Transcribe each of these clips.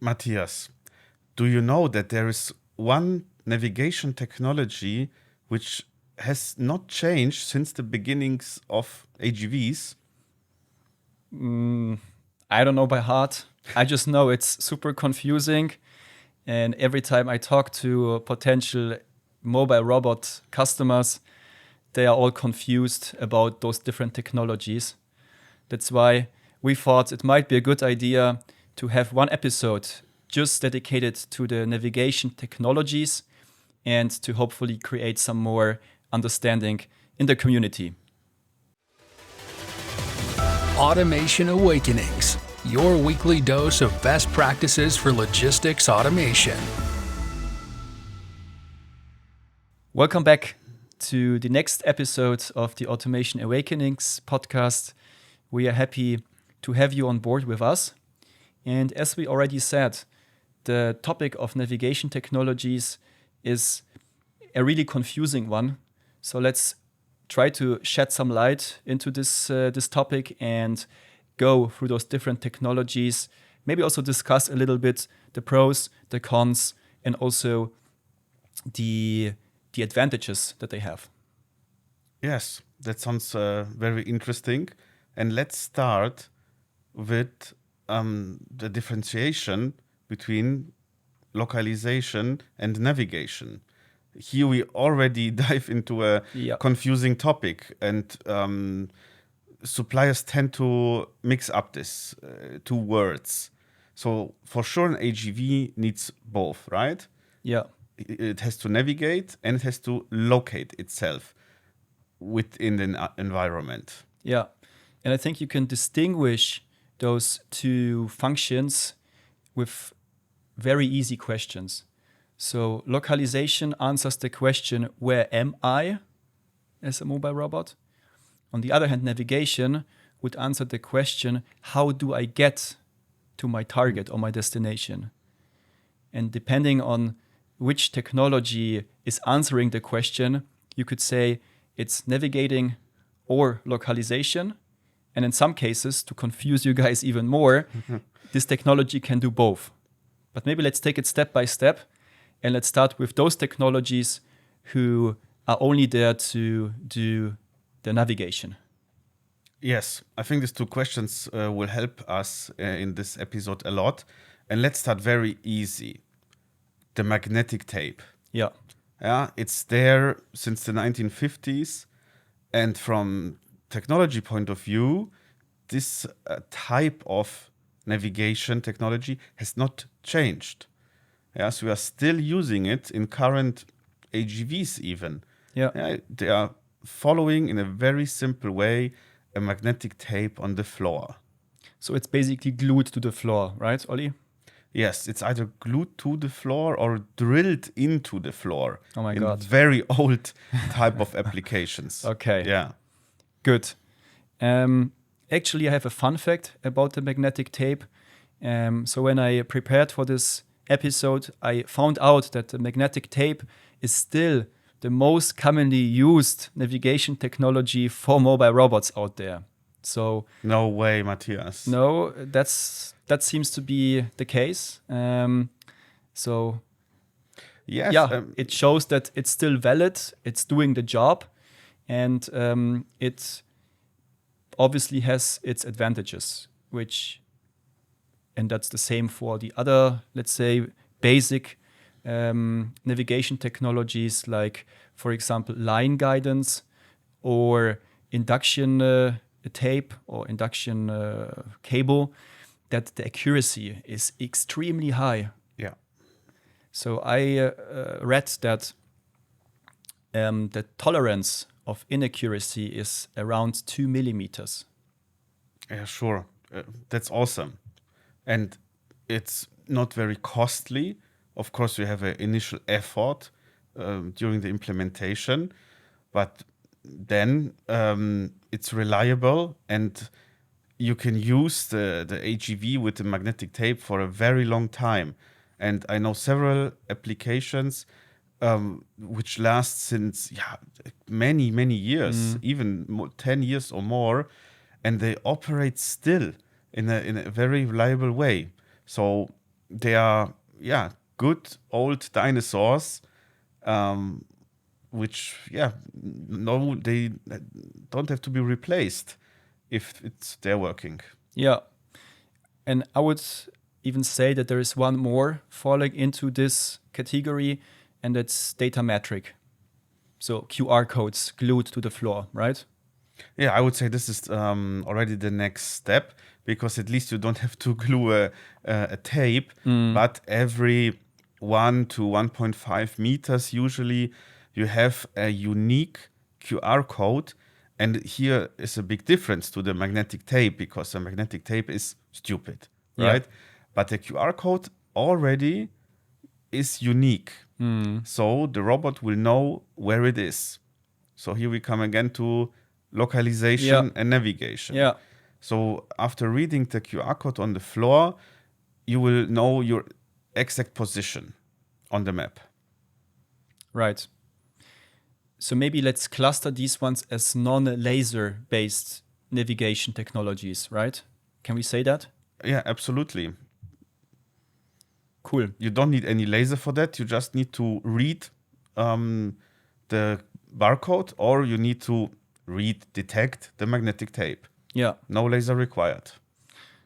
Matthias, do you know that there is one navigation technology which has not changed since the beginnings of AGVs? I don't know by heart. I just know it's super confusing. And every time I talk to potential mobile robot customers, they are all confused about those different technologies. That's why we thought it might be a good idea to have one episode just dedicated to the navigation technologies and to hopefully create some more understanding in the community. Automation Awakenings, your weekly dose of best practices for logistics automation. Welcome back to the next episode of the Automation Awakenings podcast. We are happy to have you on board with us. And as we already said, the topic of navigation technologies is a really confusing one. So let's try to shed some light into this topic and go through those different technologies. Maybe also discuss a little bit the pros, the cons, and also the advantages that they have. Yes, that sounds very interesting. And let's start with the differentiation between localization and navigation. Here we already dive into a confusing topic, and suppliers tend to mix up this two words. So for sure, an AGV needs both, right? Yeah. It has to navigate and it has to locate itself within the environment. Yeah. And I think you can distinguish those two functions with very easy questions. So localization answers the question, where am I as a mobile robot? On the other hand, navigation would answer the question, how do I get to my target or my destination? And depending on which technology is answering the question, you could say it's navigating or localization. And in some cases, to confuse you guys even more, this technology can do both. But maybe let's take it step by step. And let's start with those technologies who are only there to do the navigation. Yes, I think these two questions will help us in this episode a lot. And let's start very easy. The magnetic tape. Yeah, it's there since the 1950s. And from technology point of view, this type of navigation technology has not changed. So we are still using it in current AGVs even. They are following in a very simple way a magnetic tape on the floor. So it's basically glued to the floor, right, Olli? Yes, it's either glued to the floor or drilled into the floor. Oh my God. Very old type of applications. Okay. Yeah. Good. Actually, I have a fun fact about the magnetic tape. So when I prepared for this episode, I found out that the magnetic tape is still the most commonly used navigation technology for mobile robots out there. So no way, Matthias. No, that seems to be the case. So yes, it shows that it's still valid. It's doing the job, and it obviously has its advantages, and that's the same for the other, let's say, basic navigation technologies, like, for example, line guidance or induction tape or induction cable, that the accuracy is extremely high. Yeah. So I read that the tolerance of inaccuracy is around 2 millimeters. Yeah, sure. That's awesome. And it's not very costly. Of course, you have an initial effort during the implementation, but then it's reliable, and you can use the AGV with the magnetic tape for a very long time. And I know several applications which last since many, many years, even 10 years or more, and they operate still in a very reliable way. So they are, yeah, good old dinosaurs, which, yeah, no, they don't have to be replaced if they're working. Yeah. And I would even say that there is one more falling into this category, and that's data metric. So QR codes glued to the floor, right? Yeah, I would say this is already the next step, because at least you don't have to glue a tape, but every 1 to 1.5 meters, usually, you have a unique QR code. And here is a big difference to the magnetic tape, because the magnetic tape is stupid, Yeah. right? But the QR code already is unique. So the robot will know where it is. So here we come again to localization Yeah. and navigation. Yeah. So after reading the QR code on the floor, you will know your exact position on the map. Right. So maybe let's cluster these ones as non-laser based navigation technologies, right? Can we say that? Yeah, absolutely. Cool. You don't need any laser for that. You just need to read the barcode, or you need to detect the magnetic tape. Yeah. No laser required.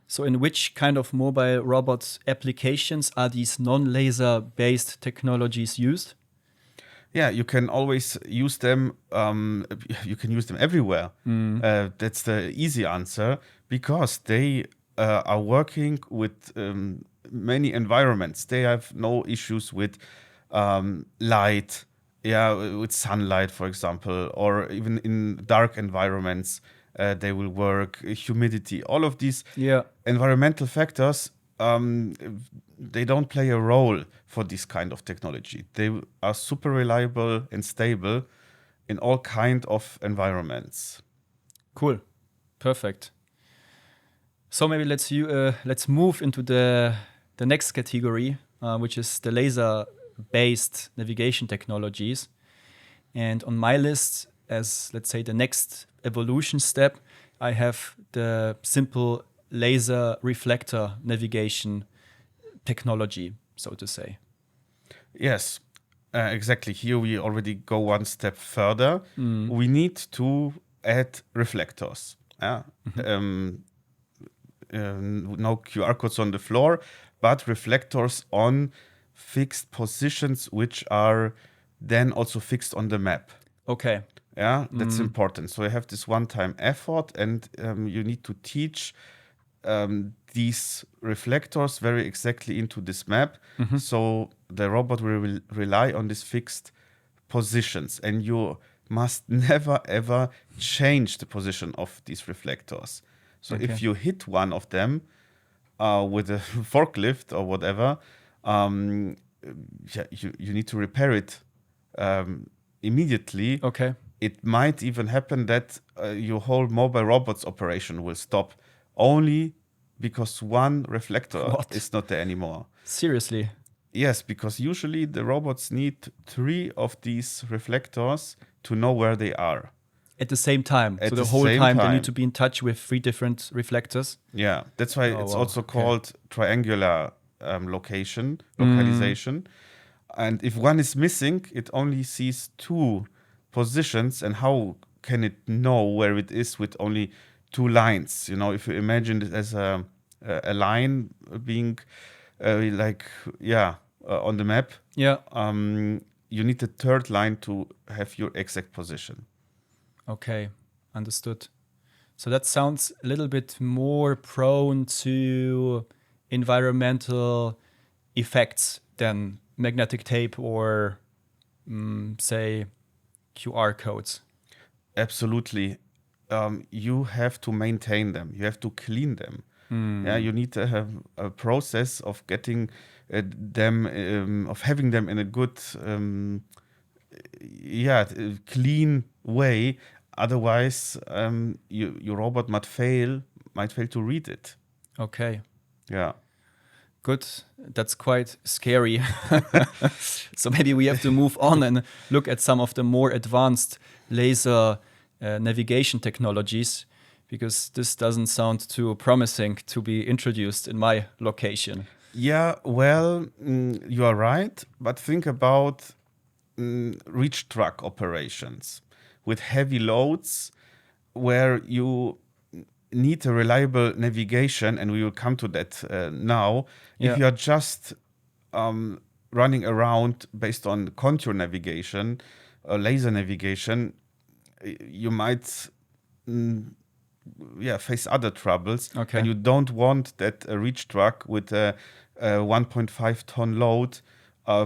So in which kind of mobile robot applications are these non-laser based technologies used? Yeah, you can always use them. You can use them everywhere. That's the easy answer, because they are working with many environments. They have no issues with light, yeah, with sunlight, for example, or even in dark environments. They will work. Humidity, all of these Yeah. environmental factors, they don't play a role for this kind of technology. They are super reliable and stable in all kind of environments. Cool. Perfect. So maybe let's move into the next category, which is the laser-based navigation technologies. And on my list, as let's say the next evolution step, I have the simple laser reflector navigation technology, so to say. Yes, exactly. Here we already go one step further. We need to add reflectors. Yeah. No QR codes on the floor, but reflectors on fixed positions, which are then also fixed on the map. Okay. Yeah, that's important. So you have this one-time effort, and you need to teach these reflectors very exactly into this map. So the robot will rely on these fixed positions, and you must never ever change the position of these reflectors. So if Okay. you hit one of them with a forklift or whatever, yeah, you need to repair it immediately. Okay. It might even happen that your whole mobile robots operation will stop only because one reflector What? is not there anymore. Seriously. Yes, because usually the robots need 3 of these reflectors to know where they are. At the same time. At So the the whole same time they time. need to be in touch with 3 different reflectors. Yeah, that's why Oh, it's wow. also Okay. called triangular localization. And if one is missing, it only sees 2 positions. And how can it know where it is with only 2 lines? You know, if you imagine it as a line being on the map, Yeah. you need the 3rd line to have your exact position. Okay. Understood. So that sounds a little bit more prone to environmental effects than magnetic tape or, say, QR codes. Absolutely. You have to maintain them. You have to clean them. Yeah, you need to have a process of getting of having them in a good, clean way. Otherwise, your robot might fail to read it. Okay. Yeah. Good. That's quite scary. So maybe we have to move on and look at some of the more advanced laser navigation technologies, because this doesn't sound too promising to be introduced in my location. Yeah, well, you are right, but think about reach truck operations with heavy loads where you need a reliable navigation, and we will come to that now. If Yeah. you are just running around based on contour navigation or laser navigation, you might face other troubles, Okay. and you don't want that a reach truck with a 1.5 ton load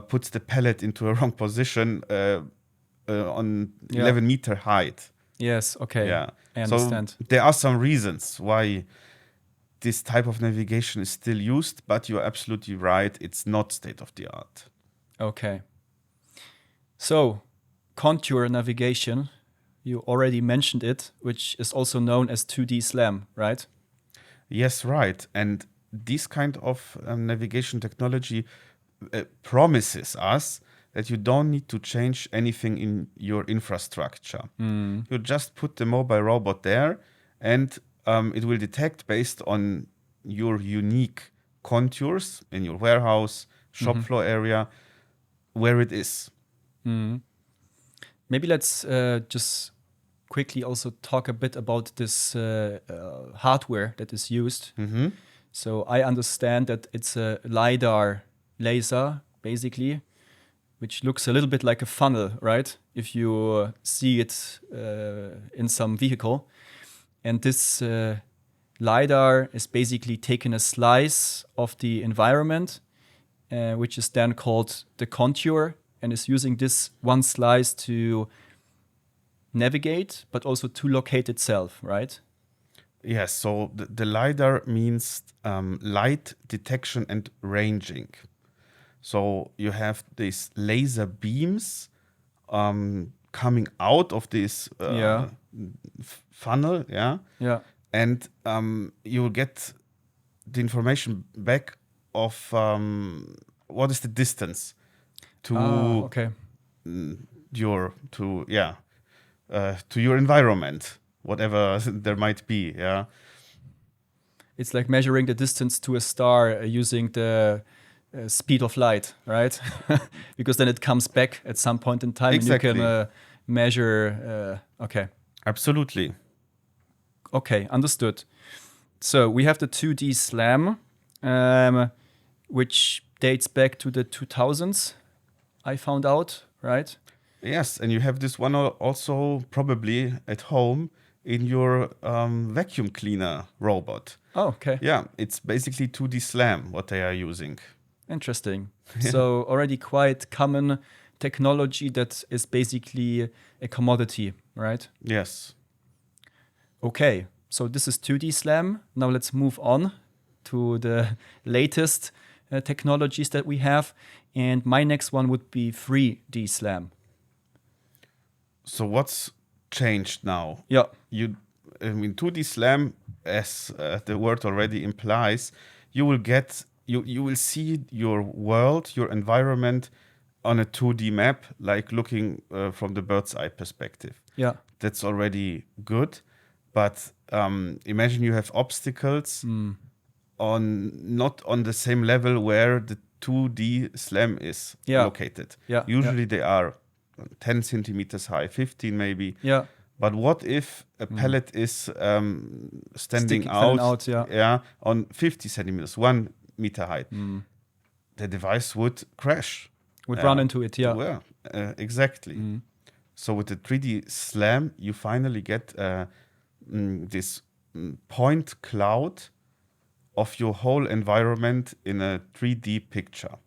puts the pallet into a wrong position on Yeah. 11-meter height. Yes. Okay. Yeah. I So understand. there are some reasons why this type of navigation is still used, but you're absolutely right. It's not state of the art. Okay. So, contour navigation, you already mentioned it, which is also known as 2D SLAM, right? Yes, right. And this kind of navigation technology promises us that you don't need to change anything in your infrastructure. You just put the mobile robot there, and it will detect based on your unique contours in your warehouse, shop floor area, where it is. Maybe let's just quickly also talk a bit about this hardware that is used. So I understand that it's a LiDAR laser, basically, which looks a little bit like a funnel, right? If you see it in some vehicle. And this LiDAR is basically taking a slice of the environment, which is then called the contour, and is using this one slice to navigate, but also to locate itself, right? Yes, so the LiDAR means light detection and ranging. So you have these laser beams coming out of this Yeah. funnel, yeah, Yeah. and you will get the information back of what is the distance to Okay. your to your environment, whatever there might be, yeah. It's like measuring the distance to a star using the speed of light, right? Because then it comes back at some point in time, Exactly. and you can measure. Okay. Absolutely. Okay, understood. So we have the 2D SLAM, which dates back to the 2000s, I found out, right? Yes, and you have this one also probably at home in your vacuum cleaner robot. Oh, okay. Yeah, it's basically 2D SLAM what they are using. Interesting. So already quite common technology that is basically a commodity, right? Yes. Okay, so this is 2D SLAM. Now let's move on to the latest technologies that we have. And my next one would be 3D SLAM. So what's changed now? Yeah. In 2D SLAM, as the word already implies, you will see your world, your environment on a 2D map, like looking from the bird's eye perspective. Yeah. That's already good, but imagine you have obstacles not on the same level where the 2D SLAM is Yeah. located. Yeah. Usually they are 10 centimeters high, 15 maybe. Yeah. But what if a pallet is standing out, yeah. on 50 centimeters, 1 meter height? The device would crash. Would run into it, yeah. Well, exactly. So with the 3D SLAM, you finally get this point cloud of your whole environment in a 3D picture.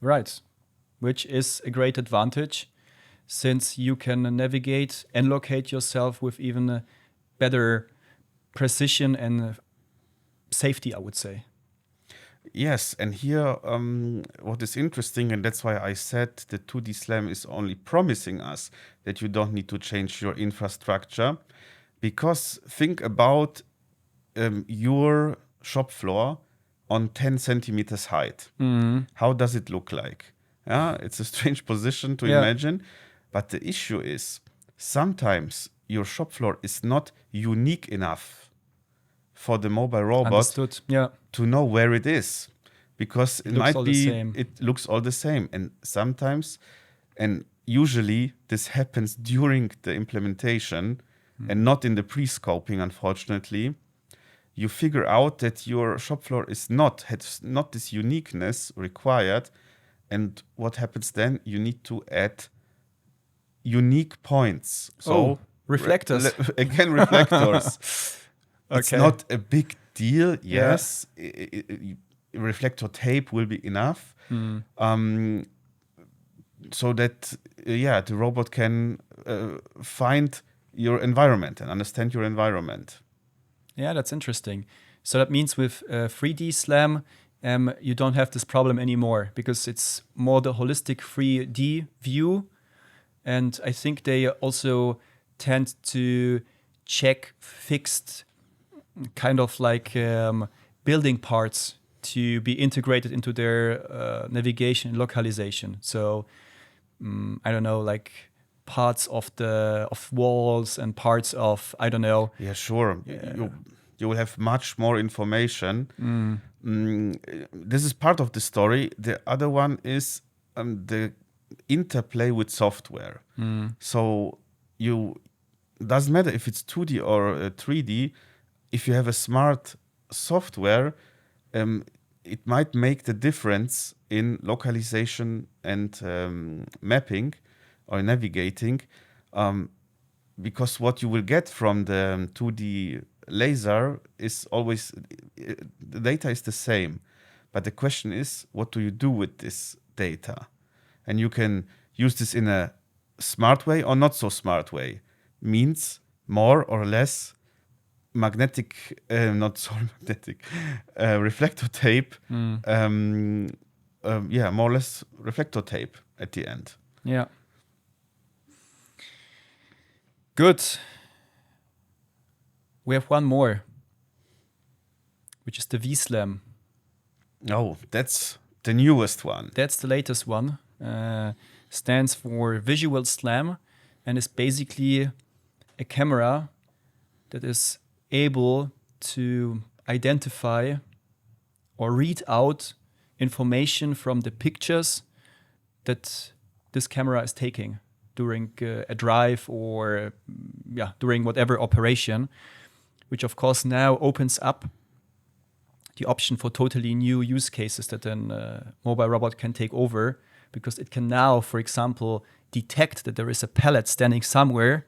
Right. Which is a great advantage since you can navigate and locate yourself with even a better precision and safety, I would say. Yes, and here what is interesting, and that's why I said the 2D SLAM is only promising us that you don't need to change your infrastructure, because think about your shop floor on 10 centimeters height. How does it look like? Yeah, it's a strange position to imagine, but the issue is sometimes your shop floor is not unique enough for the mobile robot Understood. Yeah. to know where it is, because it Looks might all the be same. it looks all the same, and sometimes and usually this happens during the implementation and not in the pre-scoping, unfortunately. You figure out that your shop floor has not this uniqueness required, and what happens then? You need to add unique points. So reflectors. Again, reflectors. It's Okay. not a big deal. Yeah. Yes, reflector tape will be enough, so that the robot can find your environment and understand your environment. Yeah, that's interesting. So that means with 3D SLAM, you don't have this problem anymore because it's more the holistic 3D view. And I think they also tend to check fixed kind of like building parts to be integrated into their navigation and localization. So I don't know, like parts of walls and parts of, I don't know. Yeah, sure. You will have much more information. This is part of the story. The other one is the interplay with software. So doesn't matter if it's 2D or 3D. If you have a smart software, it might make the difference in localization and mapping or navigating, because what you will get from the 2D laser is always, the data is the same, but the question is, what do you do with this data? And you can use this in a smart way or not so smart way. Means more or less magnetic, reflector tape. More or less reflector tape at the end. Yeah. Good. We have one more, which is the VSLAM. Oh, that's the newest one. That's the latest one. Stands for Visual SLAM and is basically a camera that is able to identify or read out information from the pictures that this camera is taking during a drive or during whatever operation, which of course now opens up the option for totally new use cases that then mobile robot can take over, because it can now, for example, detect that there is a pallet standing somewhere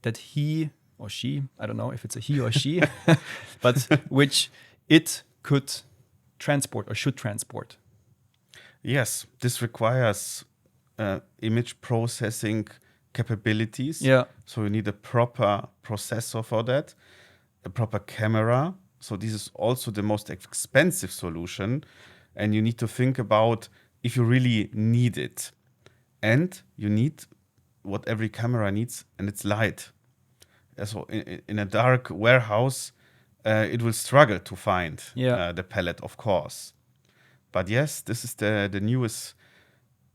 that he or she, I don't know if it's a he or she, but which it could transport or should transport. Yes, this requires image processing capabilities. Yeah. So you need a proper processor for that, a proper camera. So this is also the most expensive solution. And you need to think about if you really need it. And you need what every camera needs, and it's light. So in a dark warehouse, it will struggle to find the pallet, of course. But yes, this is the newest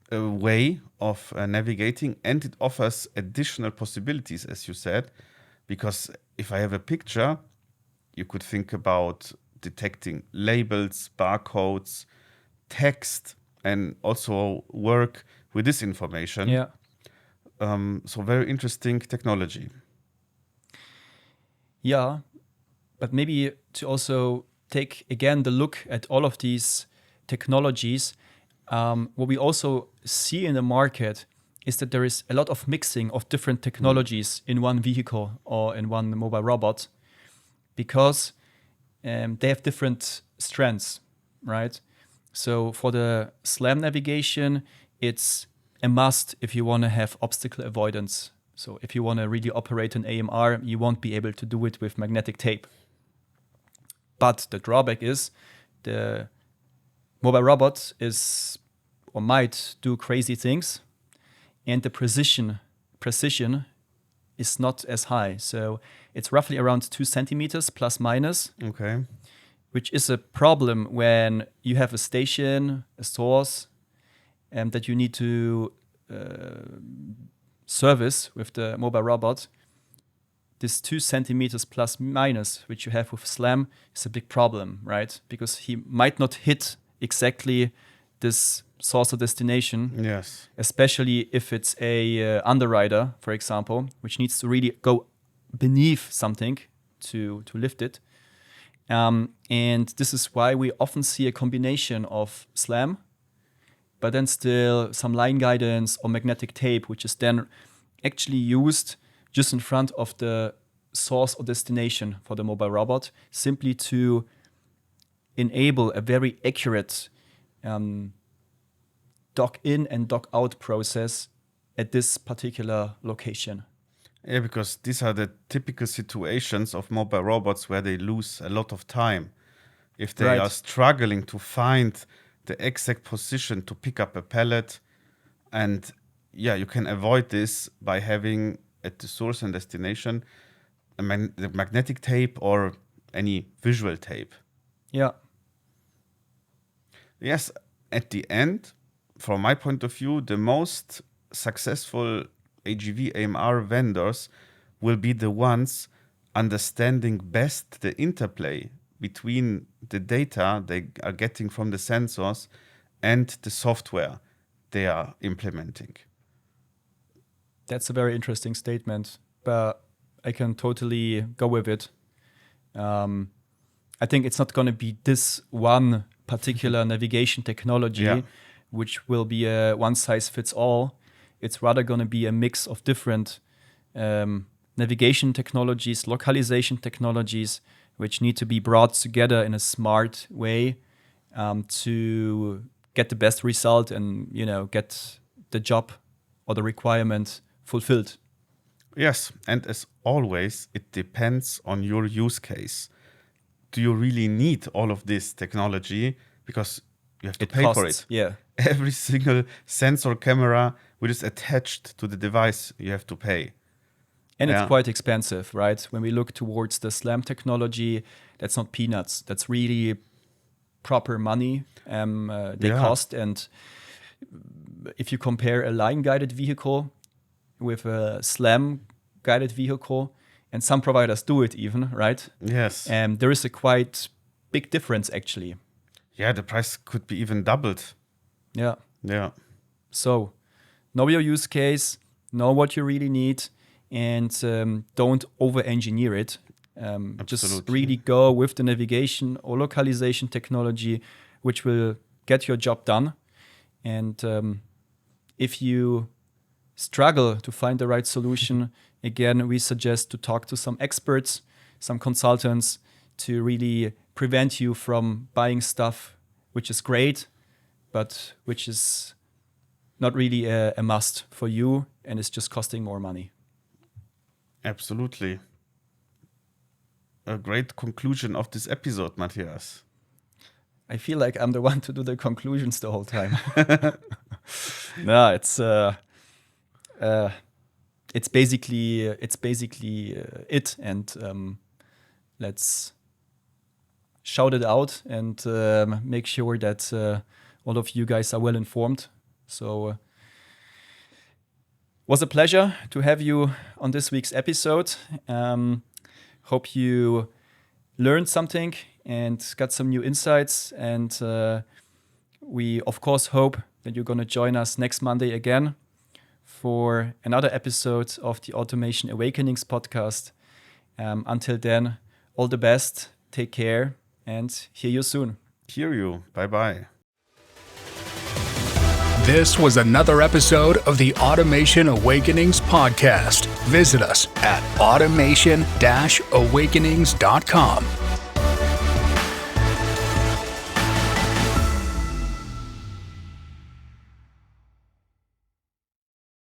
way of navigating, and it offers additional possibilities, as you said, because if I have a picture, you could think about detecting labels, barcodes, text, and also work with this information. Yeah. So very interesting technology. Yeah, but maybe to also take again the look at all of these technologies, what we also see in the market is that there is a lot of mixing of different technologies in one vehicle or in one mobile robot, because they have different strengths, right? So for the SLAM navigation, it's a must if you want to have obstacle avoidance. So if you want to really operate an AMR, you won't be able to do it with magnetic tape. But the drawback is the mobile robot is or might do crazy things, and the precision is not as high. So it's roughly around 2 centimeters plus minus. Okay. Which is a problem when you have a station, a source, that you need to service with the mobile robot. this 2 centimeters plus minus, which you have with SLAM, is a big problem, right? Because he might not hit exactly this source or destination. Yes. Especially if it's a underrider, for example, which needs to really go beneath something to lift it. And this is why we often see a combination of SLAM, but then still some line guidance or magnetic tape, which is then actually used just in front of the source or destination for the mobile robot, simply to enable a very accurate dock in and dock out process at this particular location. Yeah, because these are the typical situations of mobile robots where they lose a lot of time. If they Right. are struggling to find the exact position to pick up a pallet, and yeah, you can avoid this by having at the source and destination the magnetic tape or any visual tape. Yeah. Yes, at the end, from my point of view, the most successful AGV AMR vendors will be the ones understanding best the interplay between the data they are getting from the sensors and the software they are implementing. That's a very interesting statement, but I can totally go with it. I think it's not going to be this one particular navigation technology, which will be a one-size-fits-all. It's rather going to be a mix of different navigation technologies, localization technologies, which need to be brought together in a smart way to get the best result and, get the job or the requirement fulfilled. Yes, and as always, it depends on your use case. Do you really need all of this technology? Because you have to pay for it. Yeah. Every single sensor camera which is attached to the device, you have to pay. And it's quite expensive, right? When we look towards the SLAM technology, that's not peanuts. That's really proper money they cost. And if you compare a line-guided vehicle with a SLAM-guided vehicle, and some providers do it even, right? Yes. There is a quite big difference, actually. Yeah, the price could be even doubled. Yeah. Yeah. So, know your use case, know what you really need, and don't over-engineer it. Just really go with the navigation or localization technology, which will get your job done. And if you struggle to find the right solution, again, we suggest to talk to some experts, some consultants, to really prevent you from buying stuff which is great, but which is not really a must for you and is just costing more money. Absolutely. A great conclusion of this episode, Matthias. I feel like I'm the one to do the conclusions the whole time. No, it's basically it, and let's shout it out and make sure that all of you guys are well informed. So was a pleasure to have you on this week's episode. Hope you learned something and got some new insights. And we, of course, hope that you're going to join us next Monday again for another episode of the Automation Awakenings podcast. Until then, all the best, take care, and hear you soon. Hear you. Bye-bye. This was another episode of the Automation Awakenings podcast. Visit us at automation-awakenings.com